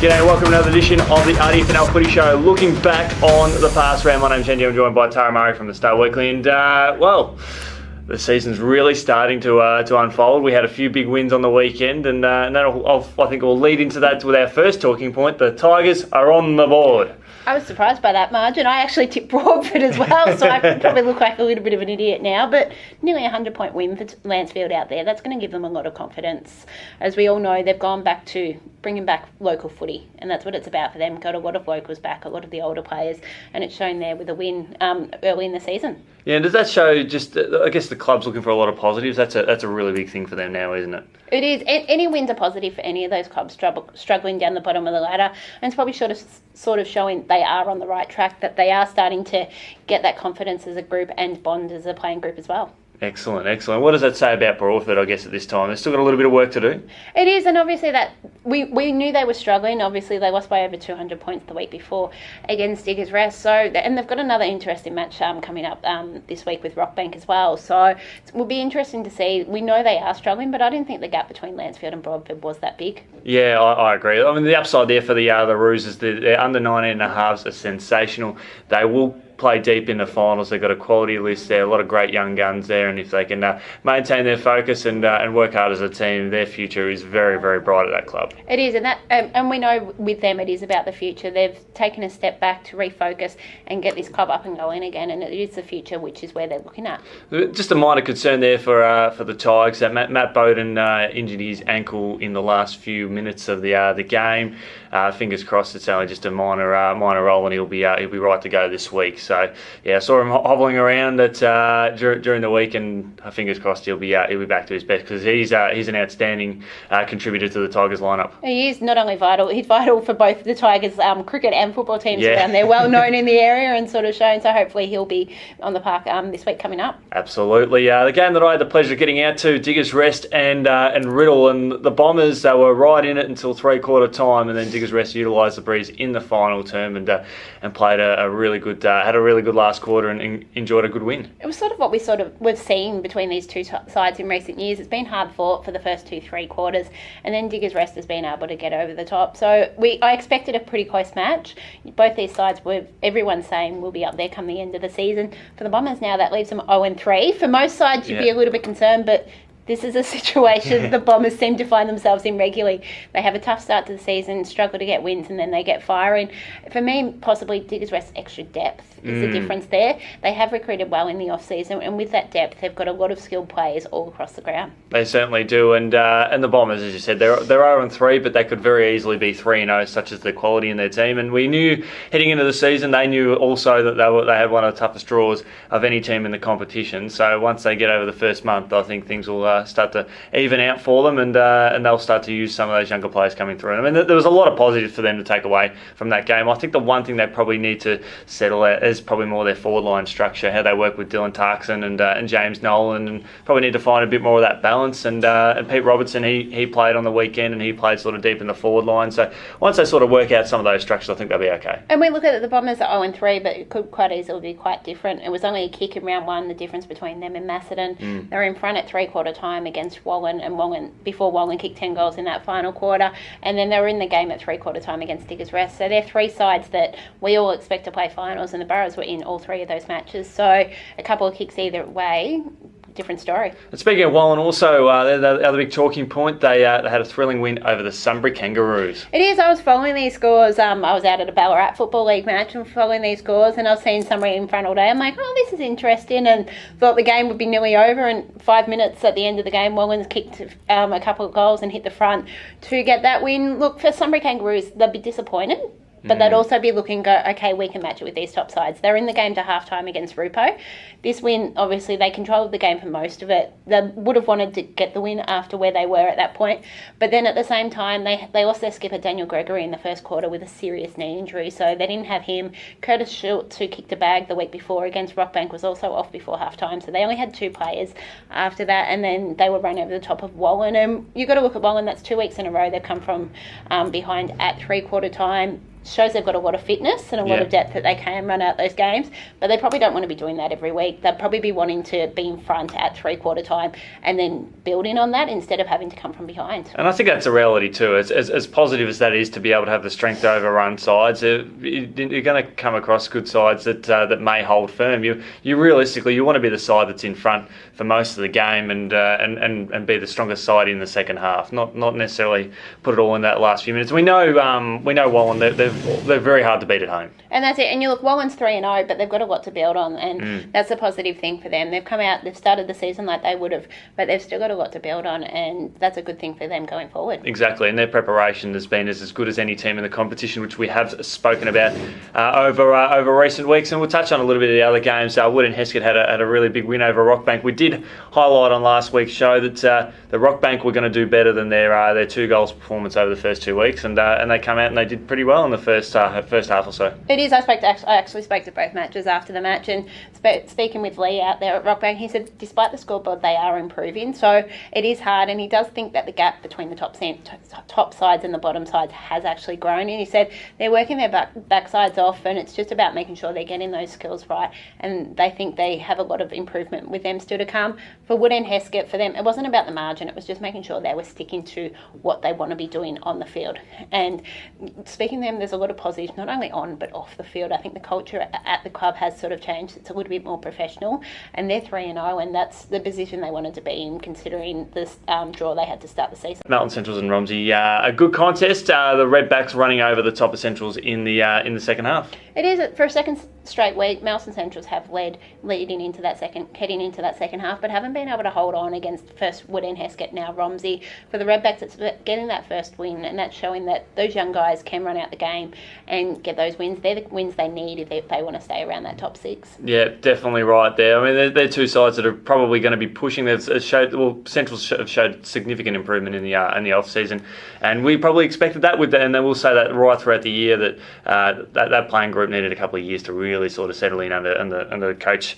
G'day, welcome to another edition of the RDFNL Footy Show. Looking back on the past round, my name's Yeendy. I'm joined by Tara Murray from the Star Weekly, and the season's really starting to unfold. We had a few big wins on the weekend, and I think we'll lead into that with our first talking point. The Tigers are on the board. I was surprised by that margin. I actually tipped Broadford as well, so I probably look like a little bit of an idiot now. But nearly a 100-point win for Lansfield out there. That's going to give them a lot of confidence. As we all know, they've gone back to bringing back local footy, and that's what it's about for them. Got a lot of locals back, a lot of the older players, and it's shown there with a win early in the season. Yeah, and does that show just, I guess the club's looking for a lot of positives? That's a really big thing for them now, isn't it? It is. Any wins are positive for any of those clubs struggling down the bottom of the ladder, and it's probably sort of showing they are on the right track, that they are starting to get that confidence as a group and bond as a playing group as well. Excellent. What does that say about Broadford, I guess, at this time? They've still got a little bit of work to do. It is, and obviously that we knew they were struggling. Obviously, they lost by over 200 points the week before against Diggers Rest. And they've got another interesting match coming up this week with Rockbank as well. So it will be interesting to see. We know they are struggling, but I didn't think the gap between Lansfield and Broadford was that big. Yeah, I agree. I mean, the upside there for the Roos is their under 19.5s are sensational. They will play deep in the finals. They've got a quality list there, a lot of great young guns there, and if they can maintain their focus and work hard as a team, their future is very, very bright at that club. It is, and we know with them it is about the future. They've taken a step back to refocus and get this club up and going again, and it is the future, which is where they're looking at. Just a minor concern there for the Tigers that Matt Bowden injured his ankle in the last few minutes of the game. Fingers crossed, it's only just a minor roll, and he'll be right to go this week. So yeah, I saw him hobbling around during the week, and fingers crossed he'll be back to his best, because he's an outstanding contributor to the Tigers lineup. He is not only vital; he's vital for both the Tigers cricket and football teams around there. Well known in the area and sort of shown. So hopefully he'll be on the park this week coming up. Absolutely. The game that I had the pleasure of getting out to, Diggers Rest and Riddle, and the Bombers, they were right in it until 3/4 time, and then Diggers Rest utilised the breeze in the final term and played a really good had a really good last quarter and enjoyed a good win. It was sort of what we've seen between these two sides in recent years. It's been hard fought for the first 2-3 quarters, and then Diggers Rest has been able to get over the top. So I expected a pretty close match. Both these sides everyone's saying will be up there come the end of the season. For the Bombers now, that leaves them 0-3. For most sides, you'd be a little bit concerned, but this is a situation the Bombers seem to find themselves in regularly. They have a tough start to the season, struggle to get wins, and then they get firing. For me, possibly Diggers Rest's extra depth is the difference there. They have recruited well in the off-season, and with that depth, they've got a lot of skilled players all across the ground. They certainly do, and the Bombers, as you said, they're 0-3, but they could very easily be 3-0, such as the quality in their team. And we knew heading into the season, they knew also that they had one of the toughest draws of any team in the competition. So once they get over the first month, I think things will start to even out for them, and they'll start to use some of those younger players coming through. I mean, there was a lot of positives for them to take away from that game. I think the one thing they probably need to settle out is probably more their forward line structure, how they work with Dylan Tarkson and James Nolan, and probably need to find a bit more of that balance. And Pete Robertson, he played on the weekend, and he played sort of deep in the forward line. So once they sort of work out some of those structures, I think they'll be okay. And we look at the Bombers at 0-3, but it could quite easily be quite different. It was only a kick in round one, the difference between them and Macedon. They were in front at 3/4 time against Wallen, and before Wallen kicked 10 goals in that final quarter, and then they were in the game at 3/4 time against Diggers Rest. So they're three sides that we all expect to play finals, and the Burrows were in all three of those matches. So a couple of kicks either way, different story. And speaking of Wallen, also the other big talking point, they had a thrilling win over the Sunbury Kangaroos. It is. I was following these scores. I was out at a Ballarat Football League match and following these scores, and I was seeing Sunbury in front all day. I'm like, oh, this is interesting, and thought the game would be nearly over. And 5 minutes at the end of the game, Wallen's kicked a couple of goals and hit the front to get that win. Look, for Sunbury Kangaroos, they'll be disappointed. But they'd also be looking, okay, we can match it with these top sides. They're in the game to half-time against Rupo. This win, obviously, they controlled the game for most of it. They would have wanted to get the win after where they were at that point. But then at the same time, they lost their skipper, Daniel Gregory, in the first quarter with a serious knee injury. So they didn't have him. Curtis Schultz, who kicked a bag the week before against Rockbank, was also off before half-time. So they only had 2 players after that. And then they were run over the top of Wallen. And you've got to look at Wallen. That's 2 weeks in a row. They've come from behind at 3/4 time. shows they've got a lot of fitness and a lot of depth that they can run out those games, but they probably don't want to be doing that every week. They'll probably be wanting to be in front at 3/4 time and then building on that instead of having to come from behind. And I think that's a reality too. As positive as that is to be able to have the strength to overrun sides, you're going to come across good sides that may hold firm. You realistically, you want to be the side that's in front for most of the game and be the strongest side in the second half, not necessarily put it all in that last few minutes. We know Wallen, they're very hard to beat at home. And that's it. And you look, Wallen's 3-0, but they've got a lot to build on, and that's a positive thing for them. They've come out, they've started the season like they would have, but they've still got a lot to build on, and that's a good thing for them going forward. Exactly, and their preparation has been as good as any team in the competition, which we have spoken about over recent weeks. And we'll touch on a little bit of the other games. Wood and Heskett had a really big win over Rockbank. We did highlight on last week's show that the Rockbank were going to do better than their 2 goals performance over the first 2 weeks, and they come out and they did pretty well in the first half or so. It is. I actually spoke to both matches after the match, and speaking with Lee out there at Rockbank, he said despite the scoreboard they are improving, so it is hard, and he does think that the gap between the top sides and the bottom sides has actually grown, and he said they're working their backsides off, and it's just about making sure they're getting those skills right, and they think they have a lot of improvement with them still to come. For Wood and Heskett, for them, it wasn't about the margin, it was just making sure they were sticking to what they want to be doing on the field. And speaking to them, there's a lot of positives, not only on but off the field. I think the culture at the club has sort of changed. It's a little bit more professional, and they're 3-0, and that's the position they wanted to be in, considering this draw they had to start the season. Melton Centrals and Romsey, a good contest. The Redbacks running over the top of Centrals in the second half. It is for a second straight week. Melton Centrals have heading into that second half, but haven't been able to hold on against first Wood and Heskett, now Romsey. For the Redbacks, it's getting that first win, and that's showing that those young guys can run out the game and get those wins. They're the wins they need if they want to stay around that top 6. Yeah, definitely right there. I mean, they're 2 sides that are probably going to be pushing. Centrals have showed significant improvement in the off season, and we probably expected that with that. And then we'll say that right throughout the year that playing group needed a couple of years to really sort of settle in under Coach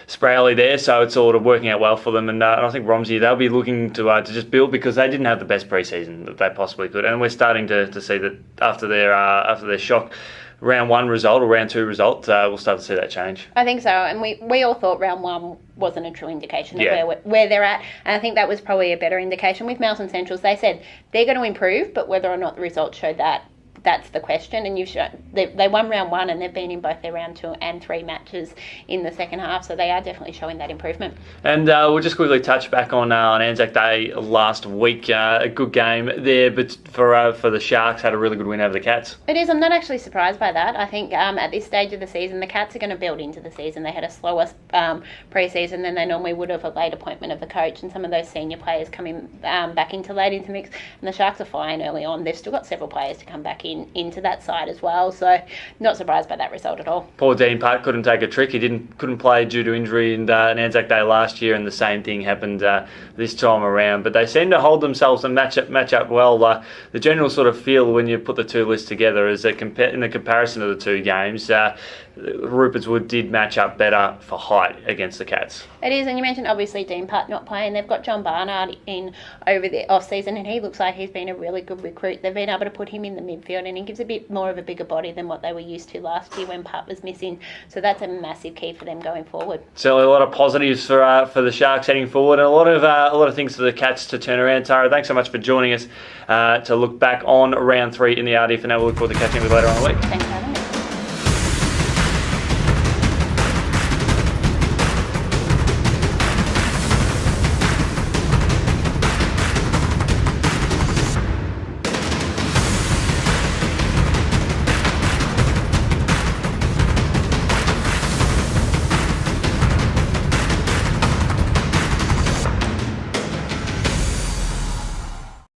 Spraley there, so it's sort of working out well for them, and I think Romsey, they'll be looking to just build, because they didn't have the best pre-season that they possibly could, and we're starting to see that after their shock round 1 result or round 2 result, we'll start to see that change. I think so, and we all thought round 1 wasn't a true indication of where they're at, and I think that was probably a better indication. With Melton Centrals, they said they're going to improve, but whether or not the results showed that, that's the question. And they won round 1, and they've been in both their round 2 and 3 matches in the second half, so they are definitely showing that improvement. And we'll just quickly touch back on Anzac Day last week. A good game there, but for the Sharks, had a really good win over the Cats. It is. I'm not actually surprised by that. I think at this stage of the season, the Cats are going to build into the season. They had a slower pre-season than they normally would have, a late appointment of the coach and some of those senior players coming back into mix, and the Sharks are flying early on. They've still got several players to come back into that side as well, so not surprised by that result at all. Poor Dean Park couldn't take a trick. He couldn't play due to injury in Anzac Day last year, and the same thing happened this time around. But they seem to hold themselves and match up well. The general sort of feel when you put the 2 lists together is that in the comparison of the 2 games, Rupert's Wood did match up better for height against the Cats. It is, and you mentioned obviously Dean Park not playing. They've got John Barnard in over the off-season, and he looks like he's been a really good recruit. They've been able to put him in the midfield, and he gives a bit more of a bigger body than what they were used to last year when Park was missing. So that's a massive key for them going forward. Certainly a lot of positives for the Sharks heading forward, and a lot of things for the Cats to turn around. Tara, thanks so much for joining us to look back on round 3 in the RDFNL. We look forward to catching up with you later on in the week. Thanks for having me.